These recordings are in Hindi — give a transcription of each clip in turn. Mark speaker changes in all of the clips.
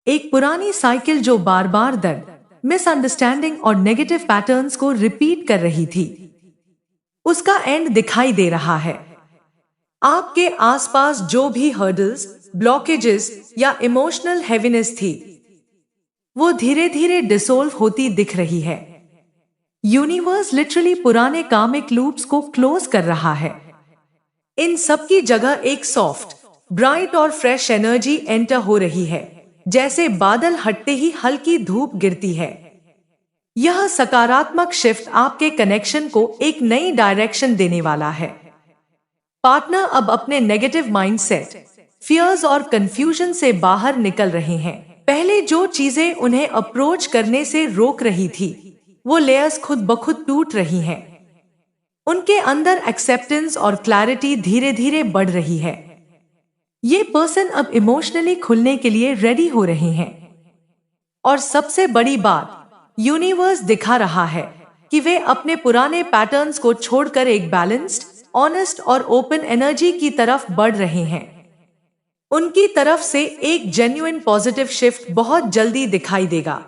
Speaker 1: एक पुरानी साइकिल जो बार बार दर्द, मिसअंडरस्टैंडिंग और नेगेटिव पैटर्न्स को रिपीट कर रही थी। उसका एंड दिखाई दे रहा है। आपके आसपास जो भी हर्डल्स, ब्लॉकेजेस या इमोशनल हैवीनेस थी, वो धीरे धीरे डिसोल्व होती दिख रही है। यूनिवर्स लिटरली पुराने कामिक लूप्स को क्लोज कर रहा है। इन सब की जगह एक सॉफ्ट, ब्राइट और फ्रेश एनर्जी एंटर हो रही है, जैसे बादल हटते ही हल्की धूप गिरती है। यह सकारात्मक शिफ्ट आपके कनेक्शन को एक नई डायरेक्शन देने वाला है। पार्टनर अब अपने नेगेटिव माइंडसेट, फियर्स और कंफ्यूजन से बाहर निकल रहे हैं। पहले जो चीजें उन्हें अप्रोच करने से रोक रही थी, वो लेयर्स खुद ब खुद टूट रही हैं। उनके अंदर एक्सेप्टेंस और क्लैरिटी धीरे धीरे बढ़ रही है। ये पर्सन अब इमोशनली खुलने के लिए रेडी हो रहे हैं। और सबसे बड़ी बात, यूनिवर्स दिखा रहा है कि वे अपने पुराने पैटर्न्स को छोड़कर एक बैलेंस्ड, ऑनेस्ट और ओपन एनर्जी की तरफ बढ़ रहे हैं। उनकी तरफ से एक जेन्युइन पॉजिटिव शिफ्ट बहुत जल्दी दिखाई देगा।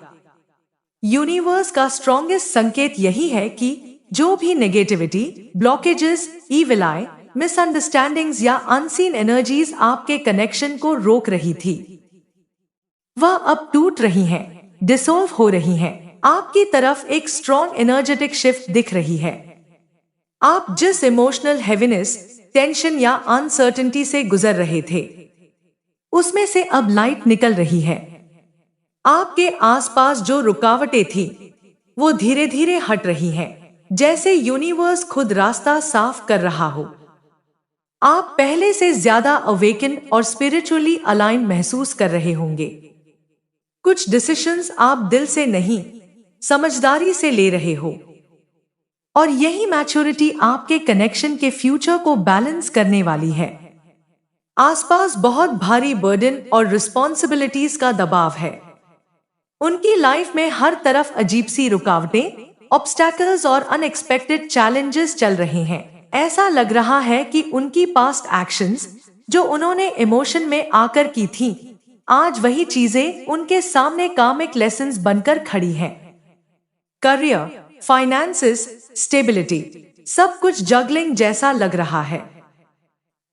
Speaker 1: यूनिवर्स का स्ट्रॉन्गेस्ट संकेत यही है कि जो भी नेगेटिविटी, ब्लॉकेजेस, ईविल आई, मिसअंडरस्टैंडिंग्स या अनसीन एनर्जीज आपके कनेक्शन को रोक रही थी, वह अब टूट रही हैं, डिसॉल्व हो रही हैं। आपकी तरफ एक स्ट्रॉन्ग एनर्जेटिक शिफ्ट दिख रही है। आप जिस इमोशनल हैवीनेस, टेंशन या अनसर्टेनिटी से गुजर रहे थे, उसमें से अब लाइट निकल रही है। आपके आसपास जो रुकावटें थी, वो धीरे धीरे हट रही हैं, जैसे यूनिवर्स खुद रास्ता साफ कर रहा हो। आप पहले से ज्यादा अवेकन और स्पिरिचुअली अलाइन महसूस कर रहे होंगे। कुछ डिसीजंस आप दिल से नहीं, समझदारी से ले रहे हो। और यही मैच्योरिटी आपके कनेक्शन के फ्यूचर को बैलेंस करने वाली है। आसपास बहुत भारी बर्डन और रिस्पॉन्सिबिलिटीज का दबाव है। उनकी लाइफ में हर तरफ अजीब सी रुकावटें, ऑब्स्टैकल्स और अनएक्सपेक्टेड चैलेंजेस चल रहे हैं। ऐसा लग रहा है कि उनकी पास्ट एक्शंस, जो उन्होंने इमोशन में आकर की थीं, आज वही चीजें उनके सामने कार्मिक लेसन्स बनकर खड़ी हैं। करियर, फाइनेंसेस, स्टेबिलिटी, सब कुछ जगलिंग जैसा लग रहा है।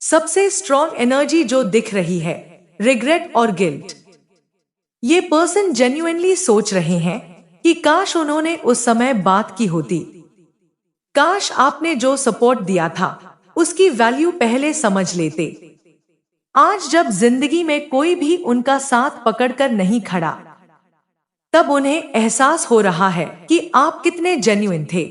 Speaker 1: सबसे स्ट्रॉन्ग एनर्जी जो दिख रही है, रिग्रेट और गिल्ट। ये पर्सन जेन्युइनली सोच रहे हैं कि काश उन्होंने उस समय बात की होती। काश आपने जो सपोर्ट दिया था, उसकी वैल्यू पहले समझ लेते। आज जब जिंदगी में कोई भी उनका साथ पकड़कर नहीं खड़ा, तब उन्हें एहसास हो रहा है कि आप कितने जेन्युइन थे।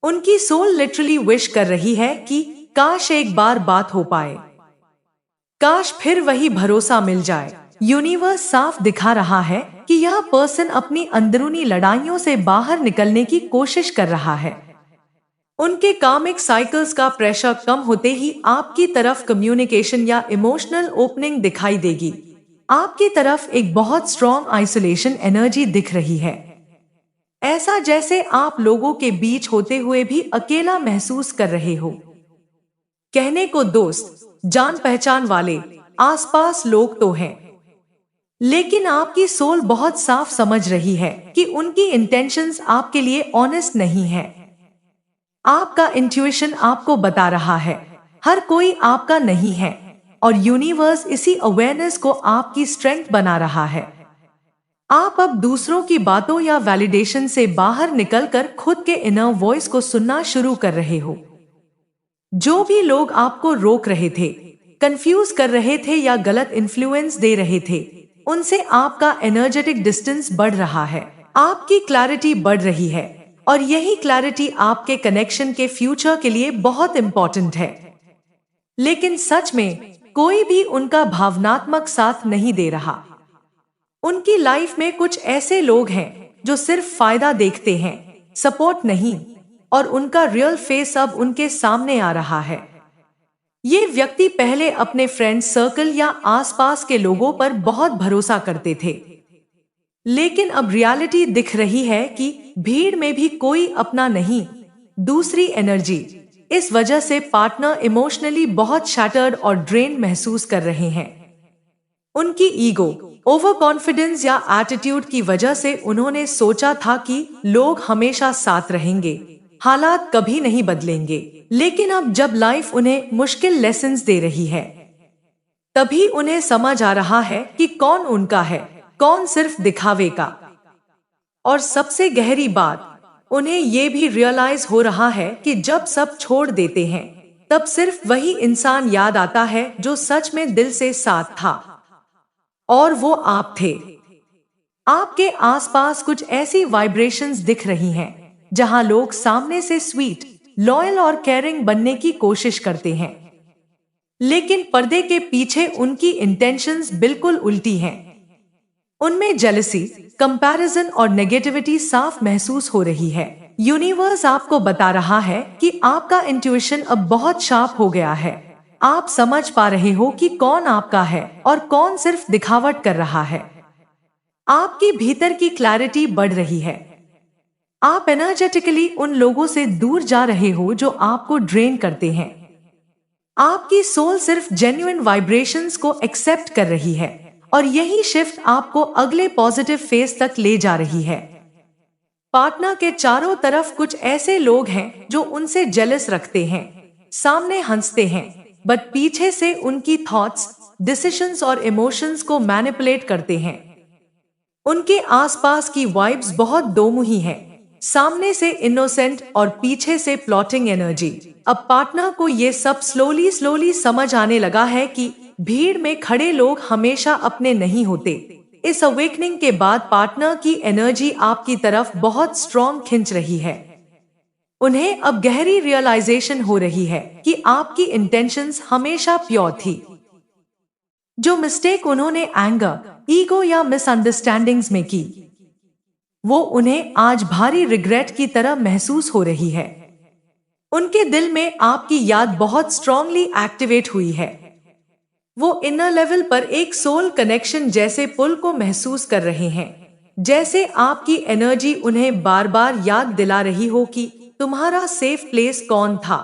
Speaker 1: उनकी सोल लिटरली विश कर रही है कि काश एक बार बात हो पाए, काश फिर वही भरोसा मिल जाए। यूनिवर्स साफ दिखा रहा है कि यह पर्सन अपनी अंदरूनी लड़ाइयों से बाहर निकलने की कोशिश कर रहा है। उनके कार्मिक साइकिल्स का प्रेशर कम होते ही आपकी तरफ कम्युनिकेशन या इमोशनल ओपनिंग दिखाई देगी। आपकी तरफ एक बहुत स्ट्रॉन्ग आइसोलेशन एनर्जी दिख रही है। ऐसा जैसे आप लोगों के बीच होते हुए भी अकेला महसूस कर रहे हो। कहने को दोस्त, जान पहचान वाले, आसपास लोग तो हैं, लेकिन आपकी सोल बहुत साफ समझ रही है कि उनकी इंटेंशंस आपके लिए ऑनेस्ट नहीं है। आपका इंट्यूशन आपको बता रहा है हर कोई आपका नहीं है, और यूनिवर्स इसी अवेयरनेस को आपकी स्ट्रेंथ बना रहा है। आप अब दूसरों की बातों या वैलिडेशन से बाहर निकलकर खुद के इनर वॉइस को सुनना शुरू कर रहे हो। जो भी लोग आपको रोक रहे थे, कंफ्यूज कर रहे थे या गलत इन्फ्लुएंस दे रहे थे, उनसे आपका एनर्जेटिक डिस्टेंस बढ़ रहा है। आपकी क्लैरिटी बढ़ रही है, और यही क्लैरिटी आपके कनेक्शन के फ्यूचर के लिए बहुत इंपॉर्टेंट है। लेकिन सच में कोई भी उनका भावनात्मक साथ नहीं दे रहा। उनकी लाइफ में कुछ ऐसे लोग हैं जो सिर्फ फायदा देखते हैं, सपोर्ट नहीं, और उनका रियल फेस अब उनके सामने आ रहा है। ये व्यक्ति पहले अपने फ्रेंड सर्कल या आसपास के लोगों पर बहुत भरोसा करते थे, लेकिन अब रियलिटी दिख रही है कि भीड़ में भी कोई अपना नहीं, दूसरी एनर्जी। इस वजह से पार्टनर इमोशनली बहुत शैटर्ड और ड्रेन महसूस कर रहे हैं। उनकी ईगो, ओवर कॉन्फिडेंस या एटीट्यूड की वजह से उन्होंने सोचा था कि लोग हमेशा साथ रहेंगे, हालात कभी नहीं बदलेंगे। लेकिन अब जब लाइफ उन्हें मुश्किल लेसन्स दे रही है, तभी उन्हें समझ आ रहा है कि कौन उनका है, कौन सिर्फ दिखावे का। और सबसे गहरी बात, उन्हें ये भी रियलाइज हो रहा है कि जब सब छोड़ देते हैं, तब सिर्फ वही इंसान याद आता है जो सच में दिल से साथ था। और वो आप थे। आपके आसपास कुछ ऐसी वाइब्रेशंस दिख रही हैं, जहां लोग सामने से स्वीट, लॉयल और केयरिंग बनने की कोशिश करते हैं, लेकिन पर्दे के पीछे उनकी इंटेंशंस बिल्कुल उल्टी हैं। उनमें जेलसी, कंपैरिजन और नेगेटिविटी साफ महसूस हो रही है। यूनिवर्स आपको बता रहा है कि आपका इंट्यूशन अब बहुत शार्प हो गया है। आप समझ पा रहे हो कि कौन आपका है और कौन सिर्फ दिखावट कर रहा है। आपकी भीतर की क्लैरिटी बढ़ रही है। आप एनर्जेटिकली उन लोगों से दूर जा रहे हो जो आपको ड्रेन करते हैं। आपकी सोल सिर्फ जेन्युइन वाइब्रेशंस को एक्सेप्ट कर रही है, और यही शिफ्ट आपको अगले पॉजिटिव फेज तक ले जा रही है। पार्टनर के चारों तरफ कुछ ऐसे लोग हैं जो उनसे जेलस रखते हैं, सामने हंसते हैं, बट पीछे से उनकी थॉट्स, डिसीजंस और इमोशंस को मैनिपुलेट करते हैं। उनके आसपास की वाइब्स बहुत दोमुही हैं, सामने से इनोसेंट और पीछे से प्लॉटिंग एनर्जी। अब पार्टनर को ये सब स्लोली स्लोली समझ आने लगा है कि भीड़ में खड़े लोग हमेशा अपने नहीं होते। इस अवेकनिंग के बाद पार्टनर की एनर्जी आपकी तरफ बहुत स्ट्रॉन्ग खिंच रही है। उन्हें अब गहरी रियलाइजेशन हो रही है कि आपकी इंटेंशंस हमेशा प्योर थी। जो मिस्टेक उन्होंने एंगर, ईगो या मिसअंडरस्टैंडिंग्स में की, वो उन्हें आज भारी रिग्रेट की तरह महसूस हो रही है। उनके दिल में आपकी याद बहुत स्ट्रांगली एक्टिवेट हुई है। वो इनर लेवल पर एक सोल कनेक्शन जैसे पुल को महसूस कर रहे हैं, जैसे आपकी एनर्जी उन्हें बार बार याद दिला रही हो कि तुम्हारा सेफ प्लेस कौन था।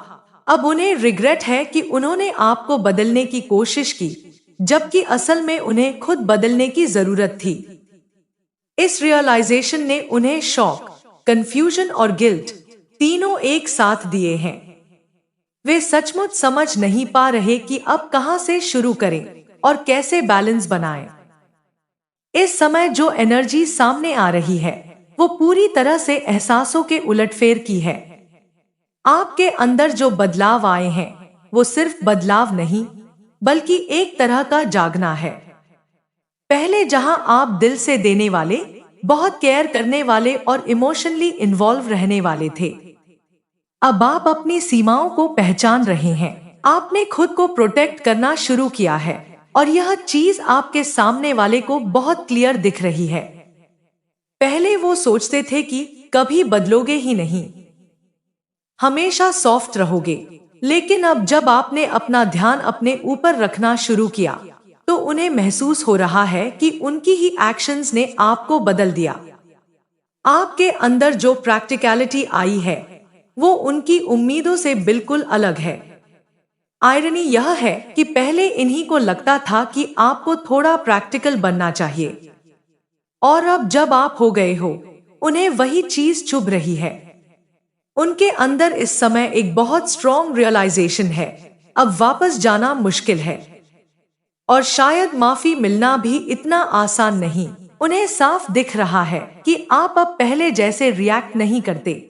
Speaker 1: अब उन्हें रिग्रेट है कि उन्होंने आपको बदलने की कोशिश की, जबकि असल में उन्हें खुद बदलने की जरूरत थी। इस रियलाइजेशन ने उन्हें शॉक, कंफ्यूजन और गिल्ट तीनों एक साथ दिए हैं। वे सचमुच समझ नहीं पा रहे कि अब कहां से शुरू करें और कैसे बैलेंस बनाएं। इस समय जो एनर्जी सामने आ रही है, वो पूरी तरह से एहसासों के उलटफेर की है। आपके अंदर जो बदलाव आए हैं, वो सिर्फ बदलाव नहीं, बल्कि एक तरह का जागना है। पहले जहां आप दिल से देने वाले, बहुत केयर करने वाले और इमोशनली इन्वॉल्व रहने वाले थे, अब आप अपनी सीमाओं को पहचान रहे हैं। आपने खुद को प्रोटेक्ट करना शुरू किया है, और यह चीज आपके सामने वाले को बहुत क्लियर दिख रही है। पहले वो सोचते थे कि कभी बदलोगे ही नहीं, हमेशा सॉफ्ट रहोगे, लेकिन अब जब आपने अपना ध्यान अपने ऊपर रखना शुरू किया, तो उन्हें महसूस हो रहा है कि उनकी ही एक्शंस ने आपको बदल दिया। आपके अंदर जो प्रैक्टिकलिटी आई है, वो उनकी उम्मीदों से बिल्कुल अलग है। आयरनी यह है कि पहले इन्हीं को लगता था कि आपको थोड़ा प्रैक्टिकल बनना चाहिए, और अब जब आप हो गए हो, उन्हें वही चीज चुभ रही है। उनके अंदर इस समय एक बहुत स्ट्रॉन्ग रियलाइजेशन है, अब वापस जाना मुश्किल है, और शायद माफी मिलना भी इतना आसान नहीं। उन्हें साफ दिख रहा है कि आप अब पहले जैसे रिएक्ट नहीं करते,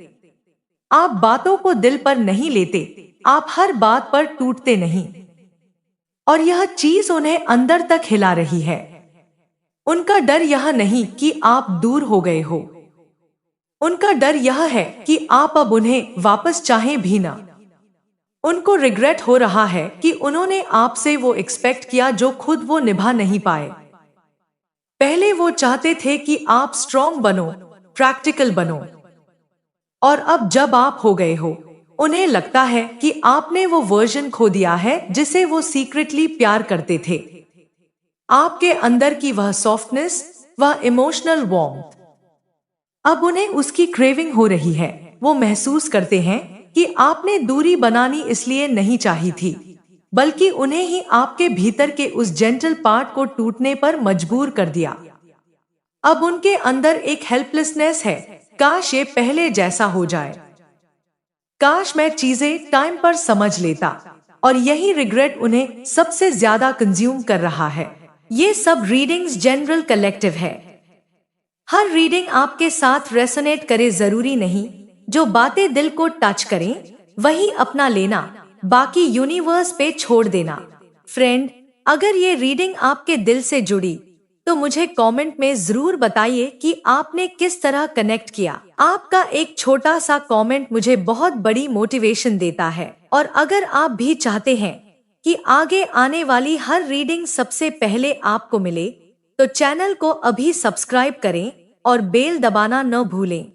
Speaker 1: आप बातों को दिल पर नहीं लेते, आप हर बात पर टूटते नहीं, और यह चीज उन्हें अंदर तक हिला रही है। उनका डर यह नहीं कि आप दूर हो गए हो, उनका डर यह है कि आप अब उन्हें वापस चाहें भी ना। उनको रिग्रेट हो रहा है कि उन्होंने आपसे वो एक्सपेक्ट किया जो खुद वो निभा नहीं पाए। पहले वो चाहते थे कि आप स्ट्रॉन्ग बनो, प्रैक्टिकल बनो, और अब जब आप हो गए हो, उन्हें लगता है कि आपने वो वर्जन खो दिया है जिसे वो सीक्रेटली प्यार करते थे। आपके अंदर की वह सॉफ्टनेस, वह इमोशनल वार्मथ, अब उन्हें उसकी क्रेविंग हो रही है। वो महसूस करते हैं कि आपने दूरी बनानी इसलिए नहीं चाही थी, बल्कि उन्हें ही आपके भीतर के उस जेंटल पार्ट को टूटने पर मजबूर कर दिया। अब उनके अंदर एक हेल्पलेसनेस है, काश ये पहले जैसा हो जाए, काश मैं चीजें टाइम पर समझ लेता। और यही रिग्रेट उन्हें सबसे ज्यादा कंज्यूम कर रहा है। ये सब रीडिंग्स जनरल कलेक्टिव है। हर रीडिंग आपके साथ रेसोनेट करे जरूरी नहीं। जो बातें दिल को टच करें वही अपना लेना, बाकी यूनिवर्स पे छोड़ देना। फ्रेंड, अगर ये रीडिंग आपके दिल से जुड़ी तो मुझे कमेंट में जरूर बताइए कि आपने किस तरह कनेक्ट किया। आपका एक छोटा सा कमेंट मुझे बहुत बड़ी मोटिवेशन देता है। और अगर आप भी चाहते हैं कि आगे आने वाली हर रीडिंग सबसे पहले आपको मिले तो चैनल को अभी सब्सक्राइब करें और बेल दबाना न भूलें।